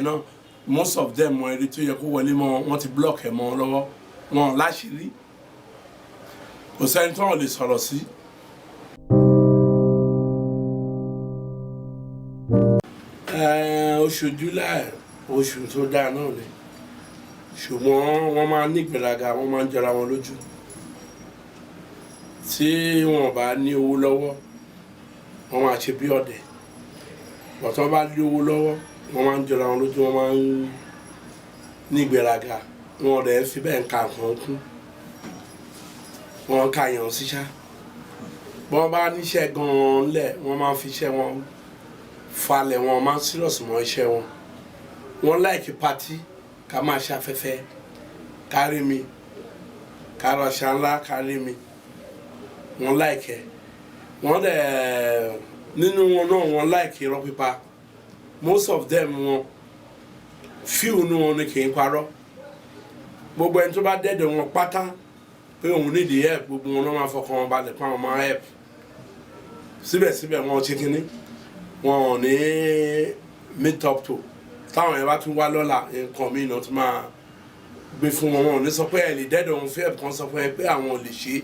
náà most of them wọn ẹni tó yẹ kó wọlé mọ́ wọn ti block ẹ̀ mọ́ lọ́wọ́ wọn láṣìírí kò sẹ́ni tí wọ́n lè sọ̀rọ̀ sí. Oṣù July oṣù tó dáa náà ni ṣùgbọ́n wọ́n máa ní ìgbéraga wọ́n máa ń jọra wọn lójú tí wọ́n bá ní owó lọ́wọ́ wọ́n máa ṣe bí ọ̀dẹ̀ bọ̀tọ́ bá ní owó lọ́wọ́ wọ́n máa ń jọra wọn lójú wọ́n máa ń ní ìgbéraga wọn ọ̀dẹ̀ fi bẹ́ẹ̀ ń ka nǹkan kún wọn ka yàn síṣá bọ́n bá níṣẹ́ gan-an lẹ̀ wọ́n máa fi iṣẹ́ wọn falẹ̀ wọn máa ń serious mọ́ iṣẹ́ wọn wọ́n láìkí pátí ká máa ṣafẹ́fẹ́ kárí mi kárọ̀ṣà ńlá kárí mi wọ́n láìkẹ́ wọ́n dẹ̀ nínú wọn náà wọ́n láìkí irọ́ pípa most of them wọn few ní wọn ni kì í parọ́ gbogbo ẹni tó bá dẹ́dẹ̀ wọn pátá pé òun nídìí help gbogbo wọn náà máa fọkàn wọn balẹ̀ pé àwọn máa help síbẹ̀síbẹ̀ wọn ṣe kínní wọn ò ní meet up to táwọn yẹn bá tún wá lọ́la nǹkan míì náà tún máa gbé fún wọn wọn ò ní sọ pé ẹ lè dẹ́dẹ̀ òun fẹ́ ẹ̀kan sọ fún ẹ pé àwọn ò lè ṣe é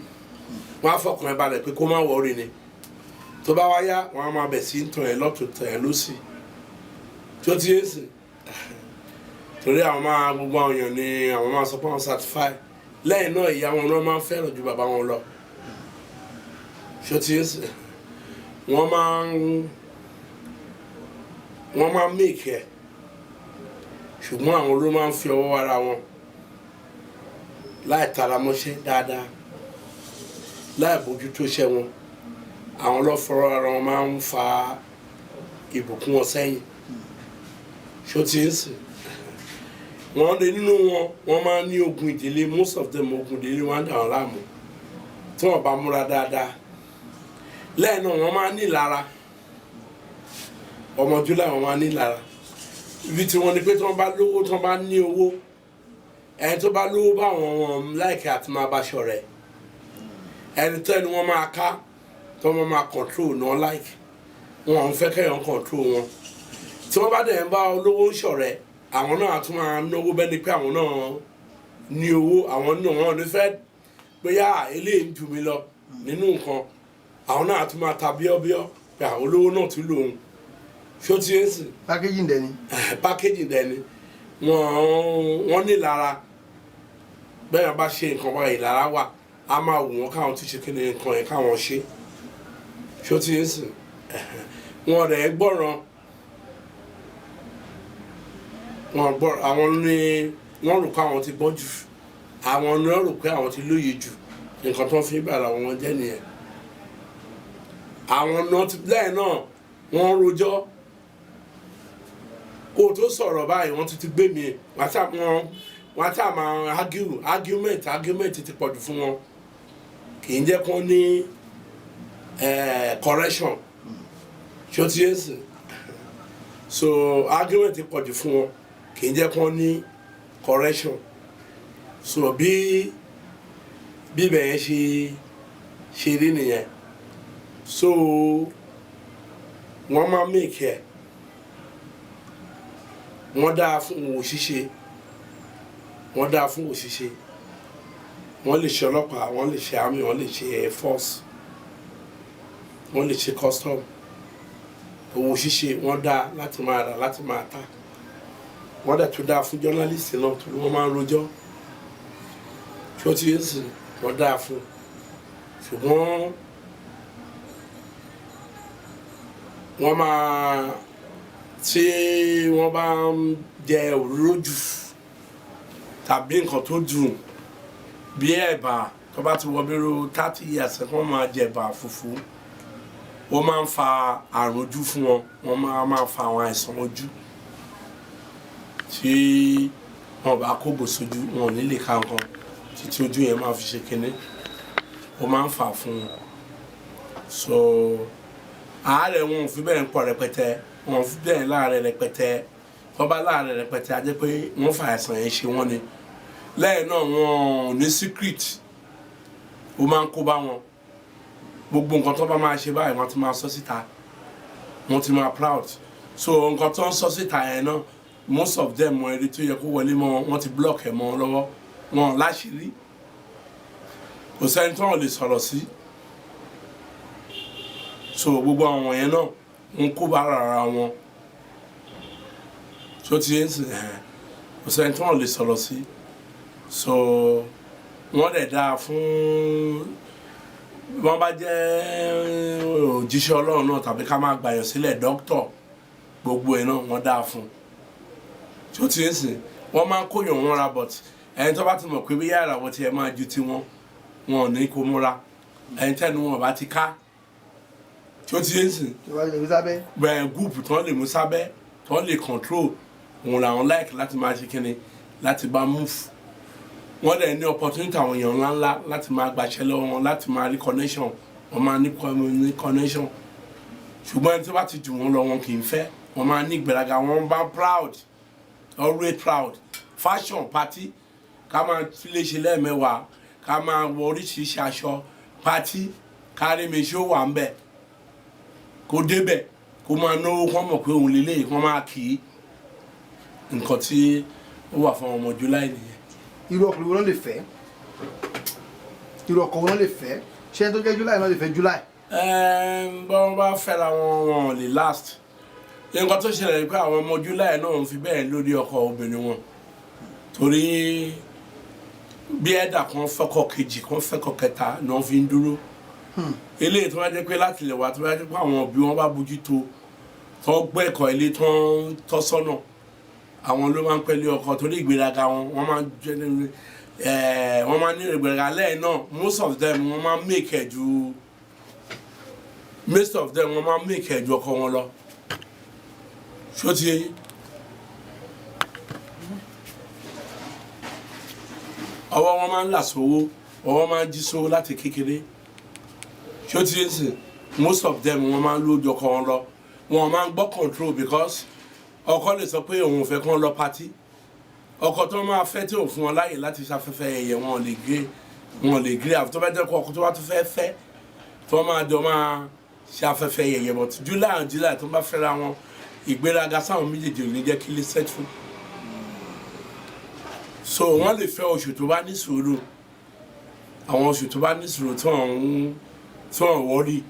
wọn á fọkàn ẹ balẹ̀ pé kó má wọrí ni tó bá wáyá wọn á máa bẹ̀ sí tàn ẹ lọ́tún tàn ẹ lọ́sì tó ti yé sìn torí àwọn máa gbogbo àwọn èèyàn ni àwọn máa sọ pé àwọn certify lẹ́yìn náà ìyá wọn náà máa ń fẹ́ràn ju bàbá wọn lọ tó ti yé sìn wọ́n máa ń make ẹ̀ ṣùgbọ́n àwọn ló máa ń fi ọwọ́ ara wọn láì tara mọ́ṣẹ́ dáadáa láì bójútó iṣẹ́ wọn àwọn lọ́fọ̀ọ́rọ́ ara wọn máa ń fa ìbùkún wọn sẹ́yìn ṣó ti ń sìn wọ́n lè nínú wọ́n máa ń ní ogun ìdílé most of them ogun ìdílé wọn á dà wọ́n láàmú tí wọ́n bá múra dáadáa lẹ́yìn náà wọ́n máa ń ní ìlara ọmọ July wọ́n máa ń ní ìlara ibi tí wọ́n ní pé tí wọ́n bá lówó tí wọ́n bá ní owó ẹni tó bá lówó báwọn wọn láìkẹ́ àti máa bá ṣọ̀rẹ́ ẹni tó ẹni wọ́n máa ká tí wọ́n máa control náà láìkẹ́ wọn ò ń fẹ́ kẹ́yàn control wọn tí wọ́n bá dẹ̀ ń bá olówó ṣọ̀rẹ́ àwọn náà tún máa náwó bẹ́ẹ̀ ni pé àwọn náà ní owó àwọn náà wọn ò ní fẹ́ bóyá eléyìí ń jù mí lọ nínú nǹkan àwọn náà tún máa ta bíọ́bíọ́ pé àwọn olówó náà tún lòun ṣó ti ń sìn. pákéjì dẹni. pákéjì dẹni wọ́n ní lára bẹ́ẹ̀ bá ṣe nǹkan báyìí lára wà á máa wù wọ́n káwọn tún ṣe kí ni nǹkan yẹn káwọn ṣe ṣó ti ń sìn wọn rẹ̀ gbọ́ràn wọn gbọ́ àwọn ní wọ́n rò pé àwọn ti gbọ́n jù àwọn ní wọ́n rò pé àwọn ti lóye jù nǹkan tó ń fi bàrà wọn jẹ́ nìyẹn àwọn náà ti lẹ́yìn náà wọ́n rojọ́ kó tó sọ̀rọ̀ báyìí wọ́n ti gbé mi wọ́n á máa argument ti pọ̀jù fún wọn kì í jẹ́ kó ní correction ṣó ti yé sìn so argument ti pọ̀jù fún wọn kì í jẹ́ kó ní correction so bí bẹ́ẹ̀ ṣe rí nìyẹn so wọ́n máa make ẹ̀ wọ́n dáa fún òwò ṣíṣe wọ́n lè ṣe ọlọ́pàá wọ́n lè ṣe army wọ́n lè ṣe air force wọ́n lè ṣe custom òwò ṣíṣe wọ́n dáa láti máa rà láti máa tà wọ́n dẹ̀ tún dáa fún journalist náà torí wọ́n máa ń rojọ́ tí ó ti ń sìn wọ́n dáa fún ṣùgbọ́n wọ́n máa tí wọ́n bá ń jẹ òróró jù tàbí nǹkan tó dùn bí ẹ̀bà tó bá ti wọ bírú 30 years wọ́n máa jẹ ẹ̀bà fùfú wọ́n máa ń fa àrùn ojú fún wọn wọ́n máa fa àwọn àìsàn ojú tí wọ́n bá kóbò sójú wọn ò ní lè ka nǹkan títí ojú yẹn máa fi ṣe kinní wọ́n máa ń fà fún wọn so àárẹ̀ wọn ò fi bẹ́ẹ̀ ń pọ̀ rẹpẹtẹ wọn ò fi bẹ́ẹ̀ láàárẹ̀ rẹpẹtẹ wọ́n bá láàárẹ̀ rẹpẹtẹ á jẹ́ pé wọ́n fa àìsàn yẹn ṣe wọ́n ni lẹ́yìn náà wọn ò ní secret ó máa ń kó bá wọn gbogbo nǹkan tó bá máa ṣe báyìí wọ́n ti máa sọ síta wọ́n ti máa proud so nǹkan tó ń sọ síta yẹn náà most of them wọ́n rí tó yẹ kó wọlé mọ́ wọ́n ti block ẹ̀ mọ́ lọ́wọ́ wọn láṣìírí kò sẹ́ni tí wọ́n lè sọ̀rọ̀ sí so gbogbo àwọn yẹn náà ń kó bára ara wọn tó ti yẹn sìn kò sẹ́ni tí wọ́n lè sọ̀rọ̀ sí so wọ́n dẹ̀ dáa fún wọ́n bá jẹ́ òjíṣẹ́ Ọlọ́run náà tàbí ká máa gbàyàn sílẹ̀ dókítọ̀ gbogbo ẹ̀ náà wọ́n dáa fún tó ti yẹn sìn wọ́n máa ń kóyàn wọn ra but ẹni tó bá ti mọ̀ pé bí yàrá wọ́n ti ẹ̀ máa ju tiwọn wọn ò ní kó múra ẹni tẹ́nu wọn bá ti ká tí ó ti yé sìn bẹ́ẹ̀ gúùpù tí wọ́n lè mú sábẹ́ tí wọ́n lè control òun làwọn like láti máa ṣe kíni láti bá move wọ́n dẹ̀ ní opportunity àwọn èèyàn ńláńlá láti máa gbàṣẹ́ lọ́wọ́ wọn láti máa rí connection wọ́n máa ní connection ṣùgbọ́n ẹni tó bá ti jù wọ́n lọ wọn kì í fẹ́ wọ́n máa ní ìgbéraga wọ́n bá proud always proud fashion party ká máa lè ṣe lẹ́ẹ̀mẹ́wàá ká máa wọ oríṣiríṣi aṣọ party kárí mi ṣó wà ń bẹ̀ kó débẹ̀ kó máa náwó kó mọ̀ pé òun lélẹ́yìí kó máa kì í nǹkan tí ó wà fún ọmọ July nìyẹn. irú ọkùnrin wo ló lè fẹ́ irú ọkọ wo ló lè fẹ́ ṣé ẹni tó jẹ́ July náà lè fẹ́ July. bọ́n bá fẹ́ra wọn lè last nǹkan tó ṣẹlẹ̀ pé àwọn ọmọ July náà ń fi bẹ́ẹ̀ lórí ọkọ obìnrin wọn torí bí ẹ̀dà kan fẹ́kọ̀ kejì kan fẹ́kọ̀ kẹta ni wọ́n fi ń dúró eléyìí tó bá jẹ́ pé láti lè wá tó bá jẹ́ pé àwọn òbí wọn bá bójú tó tó gbọ́ ẹ̀kọ́ ilé tó ń tọ́ sọ́nà àwọn ló máa ń pẹ́lẹ́ ọkọ torí ìgbéraga wọ́n máa ní ìgbéraga lẹ́yìn náà most of them wọ́n máa make ẹ̀ ju ọkọ wọn lọ ṣó ti yé yín. ọwọ́ wọn máa ń là sówó ọwọ́ máa ń jí sówó láti kékeré ṣó ti yé sìn most of them wọ́n máa ń lójú ọkọ wọn lọ wọn máa ń gbọ́ control because ọkọ lè sọ pé òun ò fẹ́ kán lọ party ọkọ tó máa fẹ́ tí ò fún wọn láàyè láti ṣàfẹ́fẹ́ ẹ̀yẹ wọn lè gré àfi tó bá jẹ́ kó ọkọ tó bá tó fẹ́ tó máa jọ máa ṣàfẹ́fẹ́ ẹ̀yẹ but July tó bá fẹ́ra wọn ìgbéraga sáwọn méjèèjì ò ní jẹ́ kí lè settle so wọ́n lè fẹ́ oṣù tó bá ní sùúrù àwọn oṣù tó bá ní sùúrù tí wọ́n wọ́rí.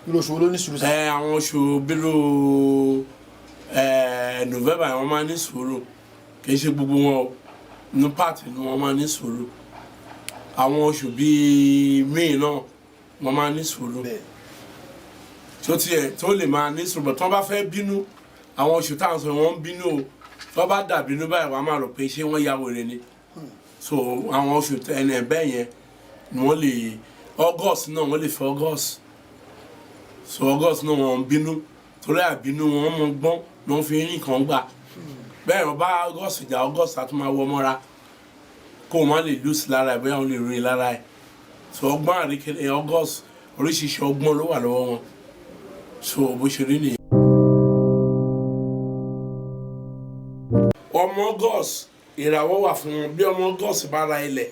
irú oṣù wo ló ní sùúrù sí. àwọn oṣù bírò November wọ́n máa ní sùúrù kì í ṣe gbogbo wọn ní pàtì ni wọ́n máa ní sùúrù àwọn oṣù bíi May náà wọ́n máa ní sùúrù tó lè máa ní sùúrù bọ̀ tí wọ́n bá fẹ́ bínú àwọn oṣù táwọn sọ wọ́n ń bínú o tí wọ́n bá dàbínú báyìí wọ́n á máa rò pé ṣé wọ́n ya wèrè ni so àwọn oṣù ẹni ẹ̀bẹ́ yẹn ni wọ́n lè August náà wọ́n lè fẹ́ August so August náà wọ́n ń bínú torí àbínú wọn mọ gbọ́n ló ń fi yín kan gbà bẹ́ẹ̀ wọ́n bá August jà August àti máa wọ mọ́ra kó o má lè lose lára ẹ̀ bóyá wọ́n lè rí lára ẹ̀ so ọgbọ́n àríkèrè August oríṣiríṣi ọgbọ́n ló wà lọ́wọ́ wọn so bó ṣe rí nìyẹn. ọmọ August ìràwọ̀ wà fún wọn bí ọmọ August bá ra ilẹ̀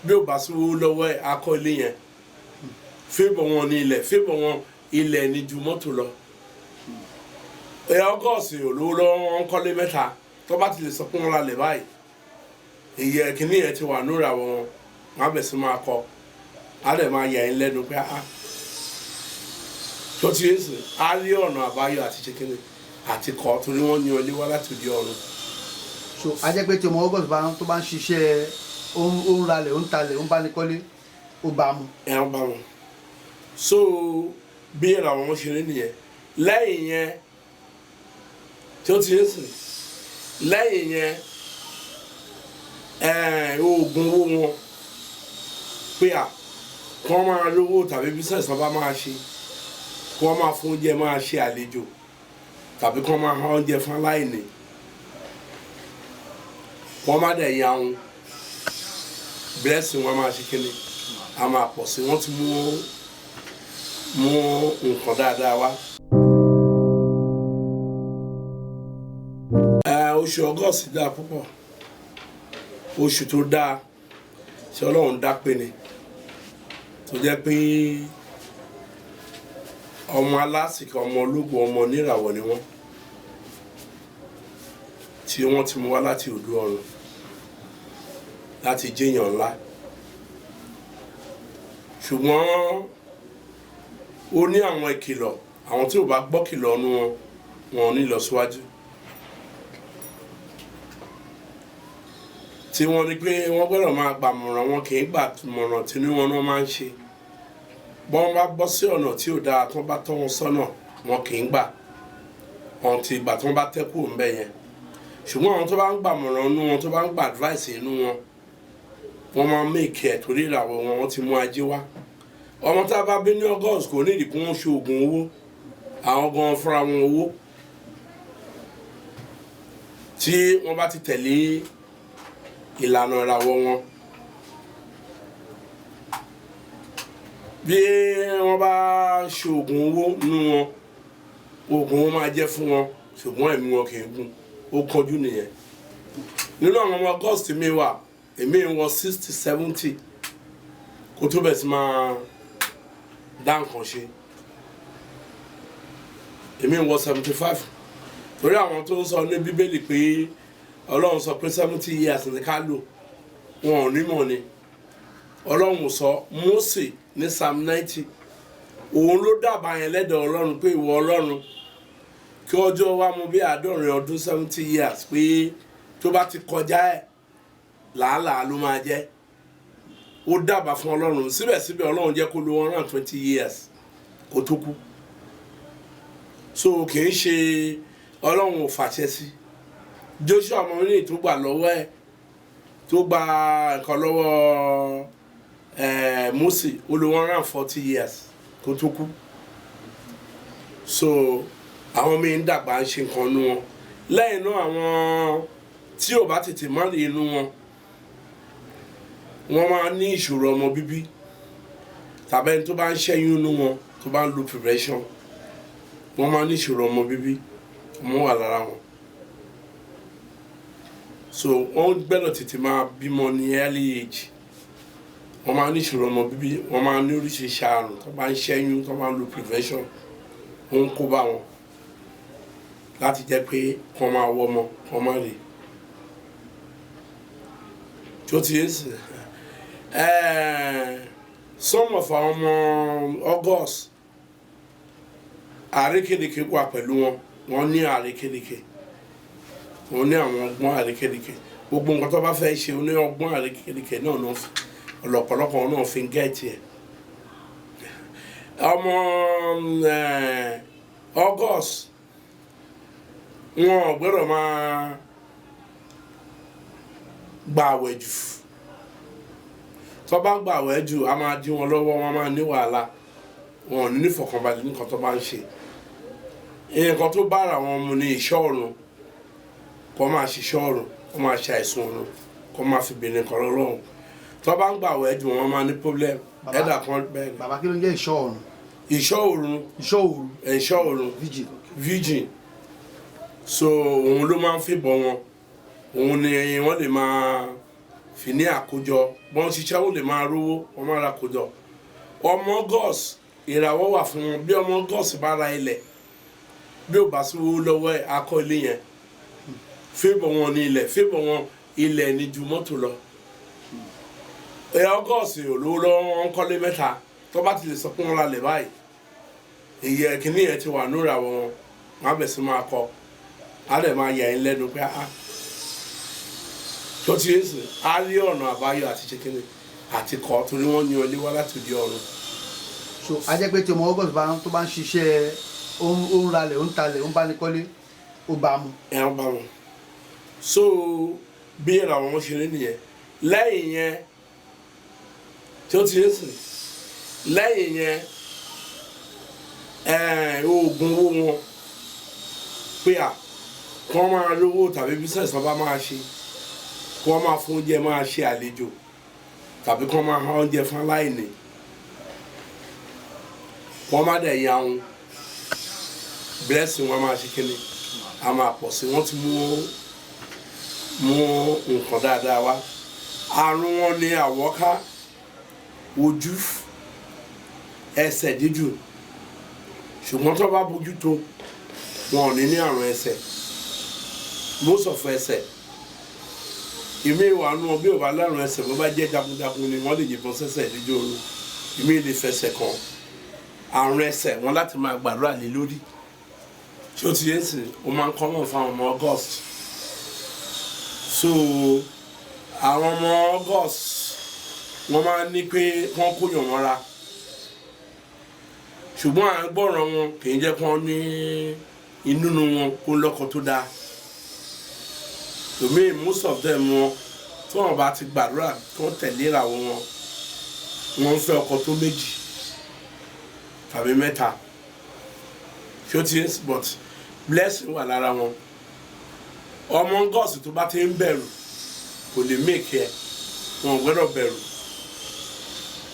bí ó bá sí owó lọ́wọ́ ẹ̀ akọ ilé yẹn fébọ̀ wọn ní ilẹ̀ fébọ̀ wọn ilẹ̀ ní ju mọ́tò lọ August olówó lọ́wọ́ wọn kọ́lé mẹ́ta tó bá ti lè sọ pé wọ́n ra lẹ̀ báyìí èyí ẹ̀kíní yẹn ti wà lórí àwọn wọn á bẹ̀ sí máa kọ́ á dẹ̀ máa yà ẹ́ lẹ́nu pé tó ti yé sìn á rí ọ̀nà àbáyọ àti ṣe kíni àti kọ́ torí wọ́n ní ọlé wá láti òde ọ̀run. so a jẹ́ pé tí ọmọ August tó bá ń ṣiṣẹ́ ó ń ralẹ̀ ó ń talẹ̀ ó ń bá ní kọ́lé ó bá mu. ẹ ń bá mu so bí ìràwọ̀ wọn ṣe rí nìyẹn lẹ́yìn yẹn tó ti yé sìn lẹ́yìn yẹn oògùn owó wọn pé kí wọ́n máa lówó tàbí bísíǹsì wọn bá máa ṣe kí wọ́n máa fún oúnjẹ máa ṣe àlejò tàbí kí wọ́n máa hán oúnjẹ fún aláìní wọ́n má dẹ̀ ya wọn blessing wọn máa ṣe kíni a máa pọ̀ sí wọ́n ti mú nǹkan dáadáa wá. oṣù August dáa púpọ̀ oṣù tó dáa tí Ọlọ́run dá pé ni tó jẹ́ pé ọmọ alásìkò ọmọ ológun ọmọ oníràwọ̀ ni wọ́n tí wọ́n ti mú wá láti òdu ọ̀run láti jẹ́yàn ńlá ṣùgbọ́n ó ní àwọn ìkìlọ̀ àwọn tí ò bá gbọ́ kìlọ̀ ọ̀nù wọn ò ní lọ síwájú tí wọ́n ní pé wọ́n gbọ́dọ̀ máa gbàmọ̀ràn wọn kì í gbàmọ̀ràn tí ní wọn náà máa ń ṣe bọ́n bá bọ́ sí ọ̀nà tí ò dáa tó bá tọ́ wọn sọ́nà wọn kì í gbà ọ̀n ti ìgbà tó bá tẹ́kù ń bẹ̀ yẹn ṣùgbọ́n àwọn tó bá ń gbàmọ̀ràn inú wọn tó bá ń gba advice inú wọn máa ń make ẹ̀ torí ìràwọ̀ wọn ti mú ajé wá ọmọ tá a bá bí ní August kò ní ìdí kí wọ́n ṣe oògùn owó àwọn gan fúnra wọn owó tí wọ́n bá ti tẹ̀lé ìlànà ìràwọ̀ wọn bí wọ́n bá ṣe oògùn owó nínú wọn oògùn wọn máa jẹ́ fún wọn ṣùgbọ́n ẹ̀mí wọn kì í gùn ó kọjú nìyẹn nínú àwọn ọmọ August mi wà èmi ń wọ 60-70 kó tó bẹ̀ sí máa dá nǹkan ṣe èmi ń wọ 75 torí àwọn tó ń sọ ní bíbélì pé Ọlọ́run sọ pé 70 years ní ká lò wọn ò nímọ̀ ni Ọlọ́run sọ Mósè ní Psalm 90 òun ló dábàá yẹn lẹ́dọ̀ Ọlọ́run pé ìwọ Ọlọ́run kí ọjọ́ wa mú bí 70 ọdún 70 years pé tó bá ti kọjá ẹ̀ làálàá ló máa jẹ́ ó dábàá fún Ọlọ́run síbẹ̀síbẹ̀ Ọlọ́run jẹ́ kó lo 120 years kó tó kú so kì í ṣe Ọlọ́run ò fàṣẹ sí Joshua ọmọ ní tó gbà lọ́wọ́ ẹ̀ tó gba nǹkan lọ́wọ́ Mósè ó lo 140 years kó tó kú so àwọn míì ń dàgbà ń ṣe nǹkan nú wọn lẹ́yìn náà àwọn tí ò bá tètè má rí inú wọn wọ́n máa ní ìṣòro ọmọ bíbí tàbí ẹni tó bá ń ṣẹ́yún inú wọn tó bá ń lo prevention wọ́n máa ní ìṣòro ọmọ bíbí ọmọ wà lára wọn so wọ́n gbẹ́dọ̀ tètè máa bímọ ní early age wọ́n máa ní ìṣòro ọmọ bíbí wọ́n máa ní oríṣiríṣi àrùn tó bá ń ṣẹ́yún tó bá ń lo prevention ó ń kó bá wọn láti jẹ́ pé kọ́ máa wọ́ ọmọ kọ́ máa rè tí ó ti yé sí some of àwọn ọmọ August àrékédèké wà pẹ̀lú wọn ní àrékédèké wọn ní àwọn ọgbọ́n àrékédèké gbogbo nǹkan tó bá fẹ́ ṣe ní ọgbọ́n àrékédèké náà ọ̀pọ̀lọpọ̀ náà fi ń gẹ̀ẹ́tì ẹ̀ ọmọ August wọn ò gbọ́dọ̀ máa gba àwẹ̀ jù tó bá ń gba àwẹ̀ jù a máa dí wọn lọ́wọ́ wọn máa ní wàhálà wọn ò ní nífọ̀kànbalẹ̀ nǹkan tó bá ń ṣe nǹkan tó bára wọn mu ní ìṣọ́ ọ̀run kó máa ṣiṣẹ́ ọ̀run kó máa ṣe àìsùn ọ̀run kó máa fi bìnrin kan lọ́rùn tó bá ń gba àwẹ̀ jù wọn máa ní problem ẹ̀dà kan bẹ́ẹ̀ ni. bàbá kí ló ń jẹ́ ìṣọ́ ọ̀run. ìṣọ́ ọ̀run ìṣọ́ ọ̀run virgin so òun ló máa ń fìbọn wọn òun ni wọ́n lè máa fi ní àkójọ bọ́n ṣiṣẹ́ ó lè máa rówó wọ́n máa ra àkójọ ọmọ August ìràwọ̀ wà fún wọn bí ọmọ August bá ra ilẹ̀ bí ò bá sí owó lọ́wọ́ ẹ̀ akọ́ ilé yẹn fíbọ̀ wọn ní ilẹ̀ fíbọ̀ wọn ilẹ̀ ní ju mọ́tò lọ August olówó lọ́wọ́ wọn kọ́lé mẹ́ta tó bá ti lè sọ pé wọ́n ra lẹ̀ báyìí èyí ẹ̀kíní yẹn ti wà lórí àwọn wọn á bẹ̀ sí máa kọ́ á dẹ̀ máa yà ẹ́ lẹ́nu pé tó ti yé sè á rí ọ̀nà àbáyọ àti ṣèkéde àti kọ́ torí wọ́n yan ilé wá láti di ọ̀run. so a jẹ́ pé tí ọmọ August tó bá ń ṣiṣẹ́ ó ń ralẹ̀ ó ń talẹ̀ ó ń bánikọ́lé ó bá mu. ẹ ń bá mu so bí ìràwọ̀ wọn ṣe rí nìyẹn lẹ́yìn yẹn tó ti yé sè lẹ́yìn yẹn oògùn owó wọn pé kí wọ́n máa lówó tàbí business wọn bá máa ṣe kí wọ́n máa fún oúnjẹ máa ṣe àlejò tàbí kí wọ́n máa hán oúnjẹ fún aláìní wọ́n má dẹ̀ ya wọn blessing wọn máa ṣe kíni a máa pọ̀ sí wọ́n ti mú nǹkan dáadáa wá àrùn wọn ní àwọ̀ká ojú ẹsẹ̀ dídùn ṣùgbọ́n tó bá bójú tó wọn ò ní àrùn ẹsẹ̀ most of ẹsẹ̀ ìmí ìwà nù bí ò bá lárùn ẹsẹ̀ bó bá jẹ́ jagunjagun ni wọ́n lè yìnbọn sẹ́sẹ̀ lójú oorun ìmí lè fẹsẹ̀ kan àrùn ẹsẹ̀ wọn láti máa gbàdúrà lé lórí tí ó ti yé sìn ó máa ń kọ́ mọ̀ fún àwọn ọmọ August so àwọn ọmọ August wọ́n máa ń ní pé wọ́n kó yàn mọ́ra ṣùgbọ́n à ń gbọ́ràn wọn kì í jẹ́ kí wọ́n ní inú wọn kó lọ́kọ tó dáa tòmí most of them wọn tí wọ́n bá ti gbàdúrà tí wọ́n tẹ̀lé ìràwọ̀ wọn wọ́n ń fẹ́ ọkọ tó méjì tàbí mẹ́ta ṣó ti ń but blessing wà lára wọn ọmọ gọ́ọ̀sì tó bá ti ń bẹ̀rù kò lè make ẹ̀ wọn gbọ́dọ̀ bẹ̀rù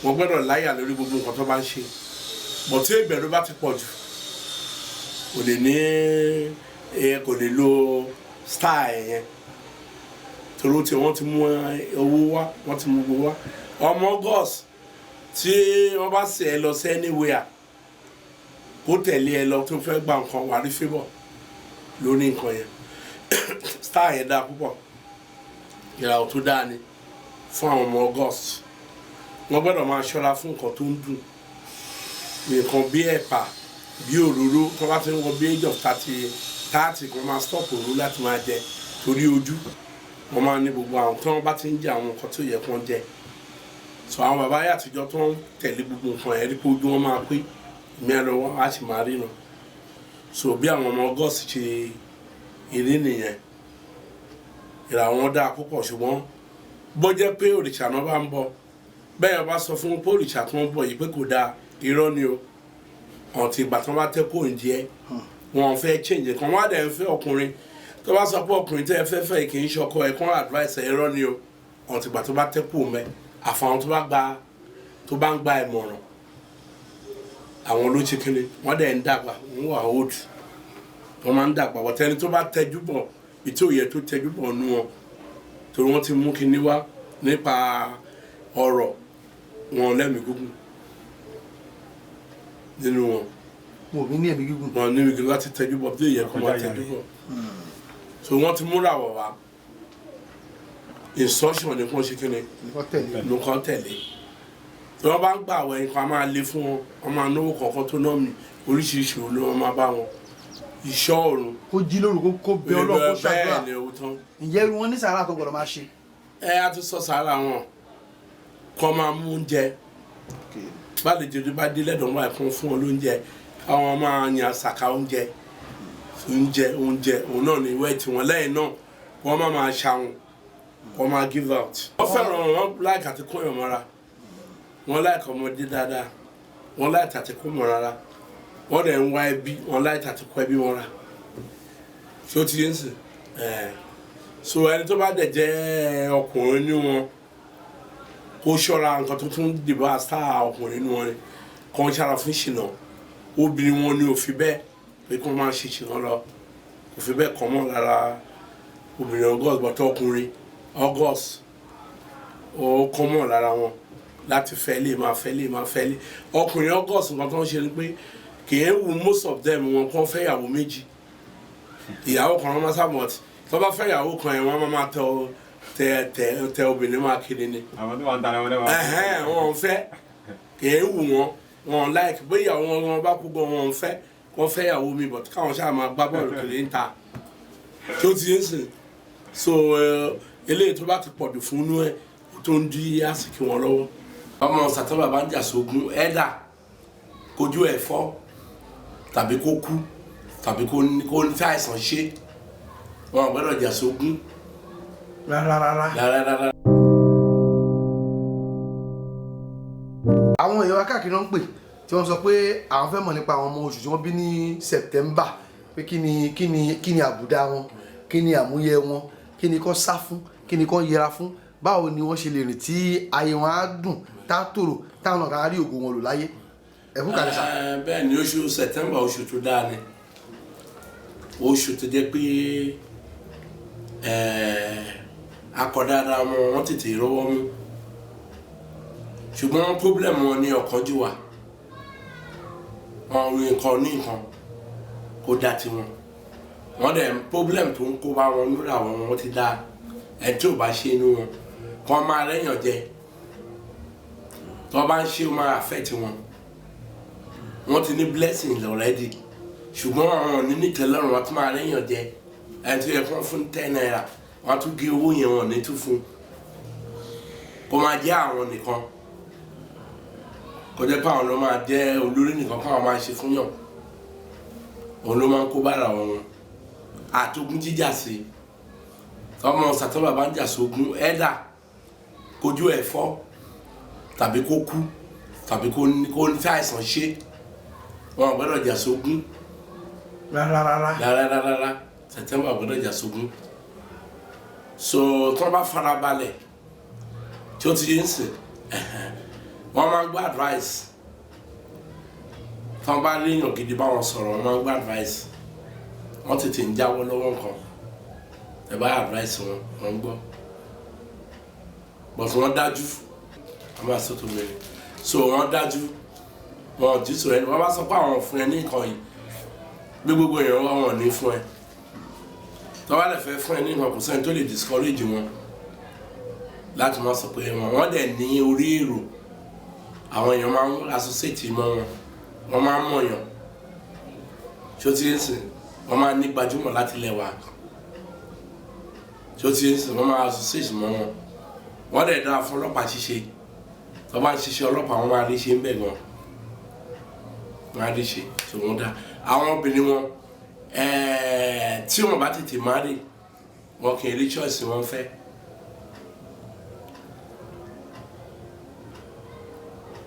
wọn gbọ́dọ̀ láyà lórí gbogbo nǹkan tó bá ń ṣe but tí ìbẹ̀rù bá ti pọ̀ jù kò lè ní kò lè lo style yẹn torí tí wọ́n ti mú owó wá wọ́n ti mú owó wá ọmọ gọ́ọ̀sì tí wọ́n bá ṣe ẹ lọ sí anywhere kó tẹ̀lé ẹ lọ tó fẹ́ gba nǹkan wà rí favour lórí nǹkan yẹn style yẹn dáa púpọ̀ ìràwọ̀ tó dáa ni fún àwọn ọmọ August wọ́n gbọ́dọ̀ máa ṣọ́ra fún nǹkan tó ń dùn nǹkan bí ẹ̀pà bí òróró tó bá ti ń wọ bí age of 30 kan máa stop òróró láti máa jẹ torí ojú wọ́n máa ní gbogbo àwọn tí wọ́n bá ti ń jẹ àwọn nǹkan tó yẹ kó jẹ so àwọn bàbá ayé àtijọ́ tó ń tẹ̀lé gbogbo nǹkan yẹn rí pé ojú wọn máa pé ìmíà lọ́wọ́ á sì máa ríran so bí àwọn ọmọ August ṣe eré nìyẹn ìràwọ̀ wọn dáa púpọ̀ ṣùgbọ́n bó jẹ́ pé òrìṣà náà bá ń bọ̀ bẹ́ẹ̀ bá sọ fún pé òrìṣà tó ń bọ̀ yìí pé kò dáa irọ́ ni o ọ̀tí ìgbà tí wọ́n bá tẹ́ kó ìdí ẹ wọn fẹ́ change kan wọ́n á dẹ̀ ń fẹ́ ọkùnrin tó bá sọ pé ọkùnrin tẹ́ ẹ fẹ́ fẹ́ kì í ṣọkọ ẹ̀ kán advice ẹ irọ́ ni o ọ̀tí ìgbà tó bá tẹ́ kó mẹ́ àfàwọn tó bá ń gba ìmọ̀ràn àwọn ló ṣe kíni wọ́n dẹ̀ ń dàgbà wọ́n wà old wọ́n máa ń dàgbà wọ́n tẹ́ni tó bá tẹ́jú bọ̀ ìtí òye tó tẹ́jú bọ̀ nú wọn torí wọ́n ti mú kíní wá nípa ọ̀rọ̀ wọn lẹ́mìí gígùn nínú wọn. wọn ò ní ẹ̀mí gígùn. wọn ní ẹ̀mí gígùn láti tẹ́jú bọ̀ bí èyẹ kó máa tẹ́jú bọ̀ so wọ́n ti múra wọ̀ wá instruction ni kò ṣe kíni nǹkan tẹ̀lé tí wọ́n bá ń gbà wẹ̀ nǹkan a máa le fún wọn wọ́n máa náwó kọ̀ọ̀kan tó náà mi oríṣiríṣi òun ló wọ́n máa bá wọn ìṣọ́ òrùn. kó jí lóru kó bẹ Ọlọ́run kó ṣàdúrà bẹ́ẹ̀ ni owó tán. ǹjẹ́ wọn ní sàárà tó gbọ́dọ̀ máa ṣe. a ti sọ sàárà wọn kọ́ máa mú oúnjẹ báyìí jẹjẹ bá dé lẹ́dọ̀ wọn àìkún fún wọn lóúnjẹ káwọn máa yan àṣàkà oúnjẹ òun náà ní ìwé tiwọn lẹ́yìn náà wọ́n máa ṣàwọn wọ́n máa give out. wọ́n fẹ́ràn wọn láìka àti kó yàn mọ́ra wọ́n láìka ọmọdé dáadáa wọ́n láìka àti kó mọ́ rárá wọ́n dẹ̀ ń wá ẹbí wọ́n láìka àti kó ẹbí mọ́ra ṣé ó ti yé ń sìn so ẹni tó bá dẹ̀ jẹ́ ọkùnrin ní wọn kó ṣọ́ra nǹkan tó tún dìbò àṣà ọkùnrin ní wọn ni kàn ṣára fún ìṣìnà obìnrin wọn ni ò fi bẹ́ẹ̀ pé kí wọ́n máa ṣe ìṣìnà lọ kò fi bẹ́ẹ̀ kọ́ mọ́ lára obìnrin August bọ́tọ̀ ọkùnrin August ó kọ́ mọ́ lára wọn láti fẹ́ lè máa fẹ́ lé ọkùnrin August nǹkan tó ń ṣe ni pé kì í wù most of them wọn kàn fẹ́ ìyàwó méjì ìyàwó kan wọn máa sábà tó bá fẹ́ ìyàwó kan yẹn wọ́n máa tẹ obìnrin máa kiri ni. àwọn tó wà ń tara wọn lẹ́wọ̀n. wọn fẹ́ kì í wù wọn like bóyá wọn bá kú gan wọn fẹ́ wọ́n fẹ́ ìyàwó mi but káwọn ṣáà máa gbá bọ́ọ̀lù kiri ń ta tó ti ń sìn so eléyìí tó bá ti pọ̀jù fún inú ẹ̀ tó ń di àsìkò wọn lọ́wọ́. ọmọ sàtọ́bà bá ń jà sógun ẹ̀dà kojú ẹ̀ fọ́ tàbí kó kú tàbí kó ní àìsàn ṣe wọn ò gbọ́dọ̀ jà sógun. rárá. àwọn èèyàn akáàkiri náà ń pè tí wọ́n sọ pé àwọn fẹ́ mọ̀ nípa àwọn ọmọ oṣù tí wọ́n bí ní September pé kí ni àbùdá wọn kí ni àmúyẹ wọn kí ni kó sá fún kí ni kó yẹra fún báwo ni wọ́n ṣe lè rìn tí ayé wọn á dùn tá tòrò táwọn náà ká rí ògo wọn lò láyé ẹ̀kú kàlẹ́ sá. bẹ́ẹ̀ ni oṣù September oṣù tó dáa ni oṣù tó jẹ́ pé akọ̀dáadáa wọn tètè rọ́wọ́ mú ṣùgbọ́n problem wọn ní ọ̀kánjúwà wọn rí nǹkan ní nǹkan kó dá tiwọn wọ́n dẹ̀ problem tó ń kó bá wọn lórí àwọn wọn ti dá ẹ tí ò bá ṣe inú wọn kọ́ máa rẹ́yàn jẹ tó bá ń ṣe ó máa affect wọn wọ́n ti ní blessing already ṣùgbọ́n àwọn ní nítẹ́lọ́rùn wọn tún máa rẹ́yàn jẹ ẹ tí yẹ kó fún 10 naira wọ́n tún gé owó yẹn wọn ní tún fún kó máa jẹ́ àwọn nìkan kó jẹ́ pé àwọn ló máa jẹ́ olórí nìkan kó àwọn máa ṣe fún yàn òun ló máa ń kó bára wọn àtògùn jíjà sí ọmọ sàtọ́ bàbá ń jà sógun ẹ̀dà kojú ẹ̀ fọ́ tàbí kó kú tàbí kó ní fẹ́ àìsàn ṣe wọn ò gbọ́dọ̀ jà sógun rárá sẹ̀tẹ́mbà ò gbọ́dọ̀ jà sógun so tí wọ́n bá fara balẹ̀ tí ó ti yé ń sìn wọ́n máa ń gbọ́ advice tí wọ́n bá léèyàn gidi bá wọn sọ̀rọ̀ wọ́n máa ń gbọ́ advice wọ́n tètè ń jáwọ́ lọ́wọ́ nǹkan ẹ bá advice wọn wọ́n ń gbọ́ but wọ́n dájú wọ́n máa sọ́tò mẹ́rin so wọ́n dájú wọn ò jísọ ẹni wọ́n bá sọ pé àwọn fún ẹ ní nǹkan yìí bí gbogbo èèyàn wọn ní fún ẹ tó bá lè fẹ́ fún ẹ ní nǹkan kò sẹ́ni tó lè discourage wọn láti máa sọ pé wọ́n dẹ̀ ní orí èrò àwọn èèyàn máa ń associate mọ́ wọ́n máa ń mọ̀yàn ṣó ti ń sìn wọ́n máa ní gbajúmọ̀ láti ilẹ̀ wa ṣó ti ń sìn wọ́n máa associate mọ́ wọ́n dẹ̀ dára fún ọlọ́pàá ṣíṣe tó bá ń ṣiṣẹ́ ọlọ́pàá wọn máa rí ṣe ń bẹ̀ gan máa rí ṣe tó wọ́n dá àwọn obìnrin wọn tí wọ́n bá tètè máa rí wọn kì í rí choice wọn fẹ́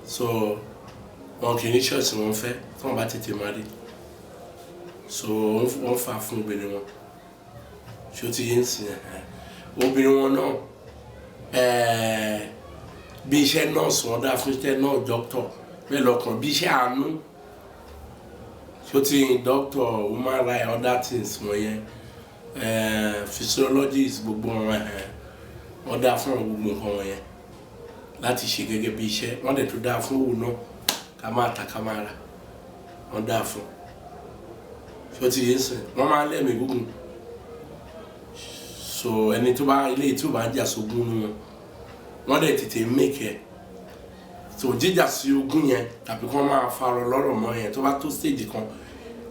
so wọn kì í ní choice wọn fẹ́ tí wọ́n bá tètè máa rí so wọ́n fà fún obìnrin wọn ṣó ti yé ń sìn obìnrin wọn náà bí iṣẹ́ nọ́ọ̀sì wọn dá fún iṣẹ́ náà dókítọ̀ bẹ́ẹ̀ lọ́kàn bí iṣẹ́ àánú ṣó ti dókítọ̀ human rights other things wọ̀nyẹn physiologist gbogbo wọn dá fún gbogbo nǹkan wọ̀nyẹn láti ṣe gẹ́gẹ́ bí iṣẹ́ wọ́n dẹ̀ tó dá fún òun náà ká máa ta ká máa rà wọ́n dá fún ṣó ti yé sìn wọ́n máa lẹ́mìí gúngùn so ẹni tó bá ilé tí ó bá jà sógun nù wọ́n dẹ̀ tètè make ẹ̀ so jíjà sí ogún yẹn tàbí kí wọ́n máa farọ lọ́rọ̀ mọ́ yẹn tó bá tó stage kan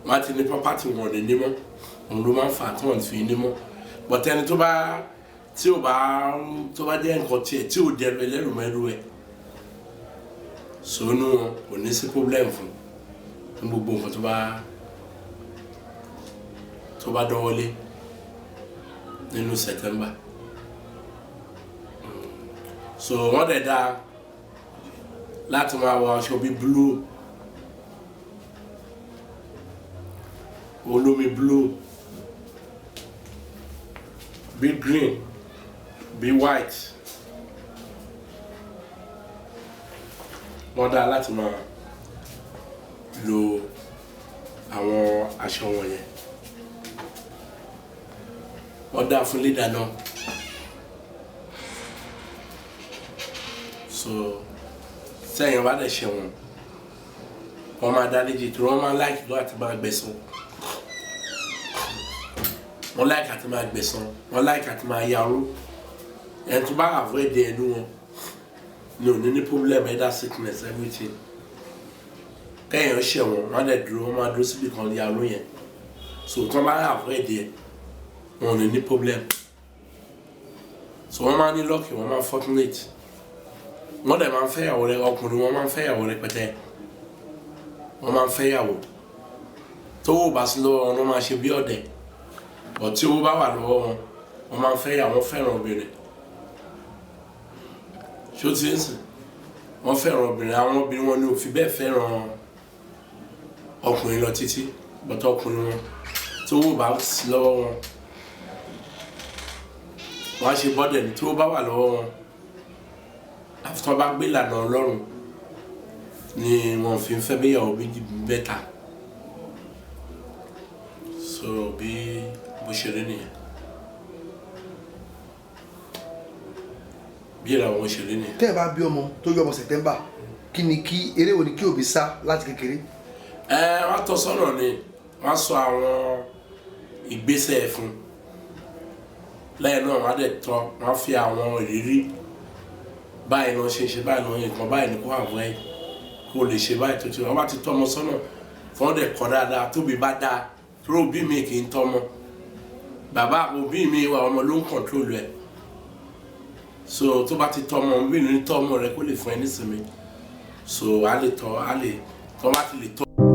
wọ́n á ti ní property wọn lè ní mọ́ òun ló máa ń fà tí wọ́n fi ní mọ́ but ẹni tó bá jẹ́ nǹkan tiẹ̀ tí ò dẹrù ẹlẹ́rù mẹ́rù ẹ̀ so inú wọn kò ní sí problem fún ní gbogbo nǹkan tó bá dánwọ́lé nínú September so wọ́n dẹ̀ dá láti máa wọ aṣọ bíi blue olómi blue bíi green bíi white wọ́n dá láti máa lo àwọn aṣọ wọ̀nyẹn wọ́n dá fún leader náà so sẹ́yìn bá dẹ̀ ṣe wọ́n máa dá léjì tí wọ́n máa láìkì lọ́wọ́ àti máa gbẹ̀san wọ́n láìkì àti máa gbẹ̀san wọ́n láìkì àti máa yarú ẹni tó bá avoid ẹnu wọn ní òní ní problem either sickness everything kẹ́yìn ṣe wọ́n á dẹ̀ dúró wọ́n máa dúró síbi kan yarú yẹn so tí wọ́n bá avoid ẹ̀ wọn ò ní problem so wọ́n máa ní lucky wọ́n máa fortunate wọ́n dẹ̀ máa ń fẹ́yàwó rẹ ọkùnrin wọ́n máa ń fẹ́yàwó rẹpẹtẹ wọ́n máa ń fẹ́yàwó tówó bá sí lọ́wọ́ wọn wọ́n máa ṣe bí ọ̀dẹ̀ bọ̀ tí owó bá wà lọ́wọ́ wọn wọ́n máa ń fẹ́yàwó wọ́n fẹ́ràn obìnrin ṣó ti ń sìn wọ́n fẹ́ràn obìnrin àwọn obìnrin wọn ni ò fi bẹ́ẹ̀ fẹ́ràn ọkùnrin lọ títí bọ́tọ̀ ọkùnrin wọn tówó bá sí lọ́wọ́ wọn wọ́n á ṣe bọ́dẹ̀ ní tówó bá wà lọ́wọ́ wọn àfitọ́ bá gbé ìlànà Ọlọ́run ni wọ́n fi ń fẹ́ bíyàwó méjì mẹ́ta so bí bó ṣe rí nìyẹn bí ìlànà wọn ṣe rí nìyẹn. tẹ́ ẹ bá bí ọmọ tó yọ ọmọ September kí ni kí eré wo ni kí òbí sá láti kékeré. wọ́n tọ́ sọ́nà ni wọ́n sọ àwọn ìgbésẹ̀ fún lẹ́yìn náà wọ́n á dẹ̀ tọ́ wọ́n á fi àwọn ìrírí báyìí náà ṣe báyìí náà nǹkan báyìí ní kó àwọn ẹ̀ kó lè ṣe báyìí tó ti wọ́n bá ti tọ́ ọmọ sọ́nà fọ́n dẹ̀ kọ́ dáadáa tóbi bá dáa tó òbí mi kì í tọ́ ọmọ bàbá òbí mi wà ọmọ ló ń kọ̀ntrólù ẹ̀ so tó bá ti tọ́ ọmọ òbí mi tọ́ ọmọ rẹ̀ kó lè fún ẹ nísìnyí so a lè tọ́ bá ti lè tọ́.